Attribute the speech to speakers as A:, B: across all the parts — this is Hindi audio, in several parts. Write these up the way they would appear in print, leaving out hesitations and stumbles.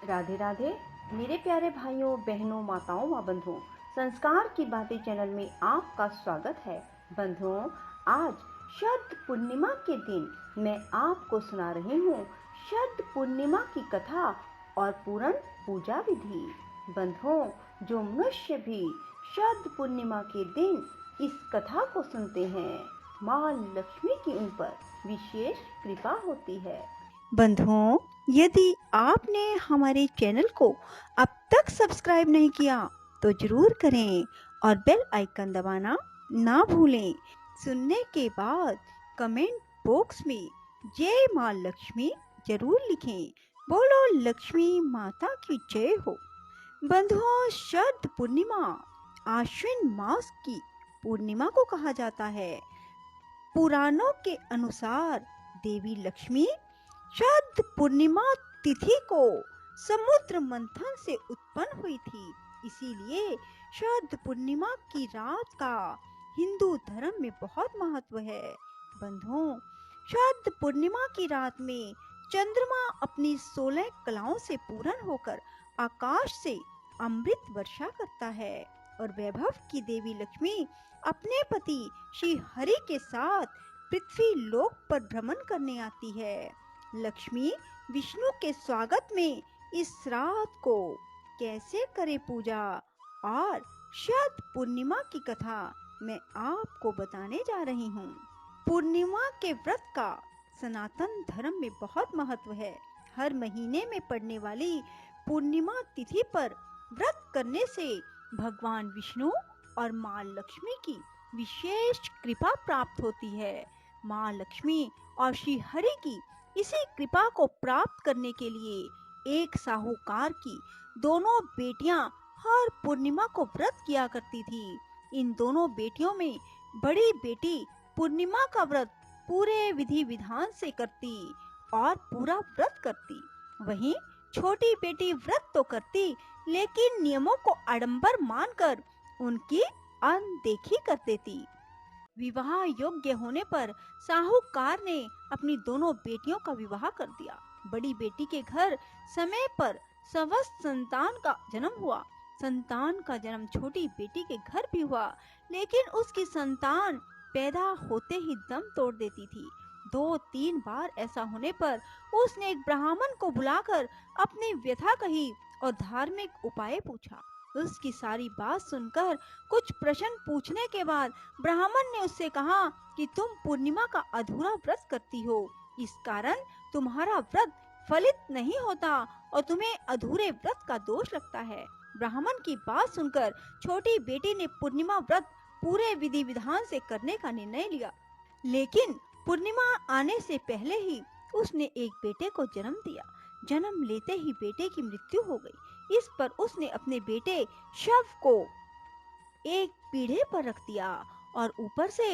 A: राधे राधे मेरे प्यारे भाइयों बहनों माताओं व बंधुओं, संस्कार की बातें चैनल में आपका स्वागत है। बंधुओं, आज शरद पूर्णिमा के दिन मैं आपको सुना रही हूँ शरद पूर्णिमा की कथा और पूर्ण पूजा विधि। बंधुओं, जो मनुष्य भी शरद पूर्णिमा के दिन इस कथा को सुनते हैं, माँ लक्ष्मी की उन पर विशेष कृपा होती है।
B: बंधुओं, यदि आपने हमारे चैनल को अब तक सब्सक्राइब नहीं किया तो जरूर करें और बेल आइकन दबाना ना भूलें। सुनने के बाद कमेंट बॉक्स में जय माँ लक्ष्मी जरूर लिखें। बोलो लक्ष्मी माता की जय हो। बंधुओं, शरद पूर्णिमा आश्विन मास की पूर्णिमा को कहा जाता है। पुराणों के अनुसार देवी लक्ष्मी शरद पूर्णिमा तिथि को समुद्र मंथन से उत्पन्न हुई थी। इसीलिए शरद पूर्णिमा की रात का हिंदू धर्म में बहुत महत्व है। बंधुओं, शरद पूर्णिमा की रात में चंद्रमा अपनी 16 कलाओं से पूर्ण होकर आकाश से अमृत वर्षा करता है और वैभव की देवी लक्ष्मी अपने पति श्री हरि के साथ पृथ्वी लोक पर भ्रमण करने आती है। लक्ष्मी विष्णु के स्वागत में इस रात को कैसे करे पूजा और शरद पूर्णिमा की कथा मैं आपको बताने जा रही हूँ। पूर्णिमा के व्रत का सनातन धर्म में बहुत महत्व है। हर महीने में पड़ने वाली पूर्णिमा तिथि पर व्रत करने से भगवान विष्णु और माँ लक्ष्मी की विशेष कृपा प्राप्त होती है। माँ लक्ष्मी और श्री हरि की इसी कृपा को प्राप्त करने के लिए एक साहूकार की दोनों बेटियां हर पूर्णिमा को व्रत किया करती थी। इन दोनों बेटियों में बड़ी बेटी पूर्णिमा का व्रत पूरे विधि विधान से करती और पूरा व्रत करती। वहीं छोटी बेटी व्रत तो करती, लेकिन नियमों को आडंबर मानकर उनकी अनदेखी कर देती। विवाह योग्य होने पर साहूकार ने अपनी दोनों बेटियों का विवाह कर दिया। बड़ी बेटी के घर समय पर स्वस्थ संतान का जन्म हुआ। संतान का जन्म छोटी बेटी के घर भी हुआ, लेकिन उसकी संतान पैदा होते ही दम तोड़ देती थी। 2-3 बार ऐसा होने पर उसने एक ब्राह्मण को बुलाकर अपनी व्यथा कही और धार्मिक उपाय पूछा। उसकी सारी बात सुनकर कुछ प्रश्न पूछने के बाद ब्राह्मण ने उससे कहा कि तुम पूर्णिमा का अधूरा व्रत करती हो, इस कारण तुम्हारा व्रत फलित नहीं होता और तुम्हें अधूरे व्रत का दोष लगता है। ब्राह्मण की बात सुनकर छोटी बेटी ने पूर्णिमा व्रत पूरे विधि विधान से करने का निर्णय लिया, लेकिन पूर्णिमा आने से पहले ही उसने एक बेटे को जन्म दिया। जन्म लेते ही बेटे की मृत्यु हो गई। इस पर उसने अपने बेटे शव को एक पीढ़े पर रख दिया और ऊपर से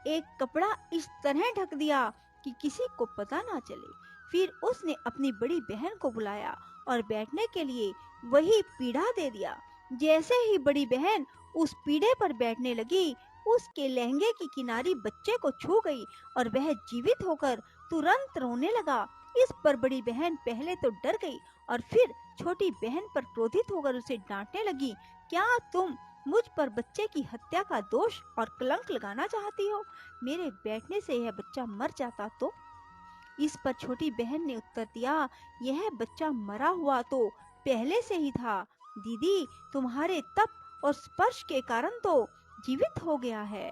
B: एक कपड़ा इस तरह ढक दिया कि किसी को पता ना चले। फिर उसने अपनी बड़ी बहन को बुलाया और बैठने के लिए वही पीढ़ा दे दिया। जैसे ही बड़ी बहन उस पीढ़े पर बैठने लगी, उसके लहंगे की किनारी बच्चे को छू गई और वह जीवित होकर तुरंत रोने लगा। इस पर बड़ी बहन पहले तो डर गई और फिर छोटी बहन पर क्रोधित होकर उसे डांटने लगी, क्या तुम मुझ पर बच्चे की हत्या का दोष और कलंक लगाना चाहती हो? मेरे बैठने से यह बच्चा मर जाता तो? इस पर छोटी बहन ने उत्तर दिया, यह बच्चा मरा हुआ तो पहले से ही था। दीदी, तुम्हारे तप और स्पर्श के कारण तो जीवित हो गया है।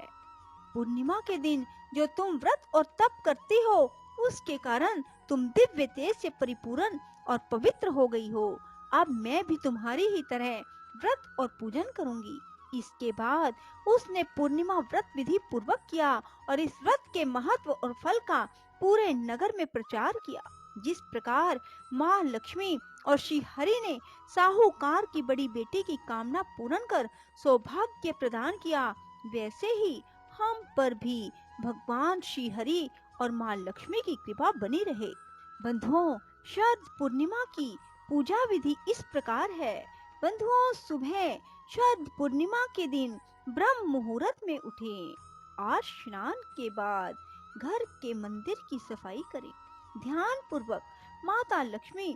B: पूर्णिमा के दिन जो तुम व्रत और तप करती हो, उसके कारण तुम दिव्य तेज से परिपूर्ण और पवित्र हो गई हो। अब मैं भी तुम्हारी ही तरह व्रत और पूजन करूंगी। इसके बाद उसने पूर्णिमा व्रत विधि पूर्वक किया और इस व्रत के महत्व और फल का पूरे नगर में प्रचार किया। जिस प्रकार माँ लक्ष्मी और श्री हरि ने साहूकार की बड़ी बेटी की कामना पूर्ण कर सौभाग्य प्रदान किया, वैसे ही हम पर भी भगवान श्री हरि और माँ लक्ष्मी की कृपा बनी रहे। बंधुओं, शरद पूर्णिमा की पूजा विधि इस प्रकार है। बंधुओं, सुबह शरद पूर्णिमा के दिन ब्रह्म मुहूर्त में उठें और स्नान के बाद घर के मंदिर की सफाई करें। ध्यान पूर्वक माता लक्ष्मी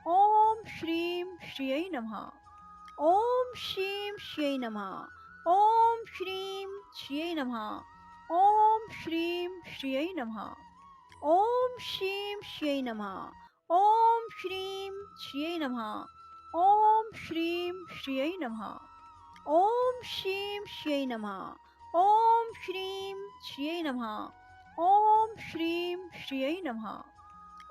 B: ओम श्रीं श्रियै नमः। ओम श्रीं श्रियै नमः। ओम श्रीं श्रियै नमः। ओम श्रीं श्रियै नमः। ओम श्रीं श्रियै नमः। ओम श्रीं श्रियै नमः। ओम श्रीं श्रियै नमः। ओम श्रीं श्रियै नमः। ओम श्रीं श्रियै नमः। ओम श्रीं श्रियै नमः।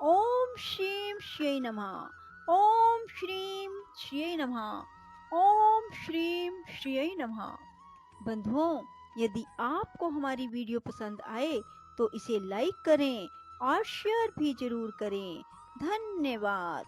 B: ओम श्रीं श्रियै नमः। ओम श्रीं श्रियै नमः। ओम श्रीं श्रियै नमः। बंधुओं, यदि आपको हमारी वीडियो पसंद आए तो इसे लाइक करें और शेयर भी जरूर करें। धन्यवाद।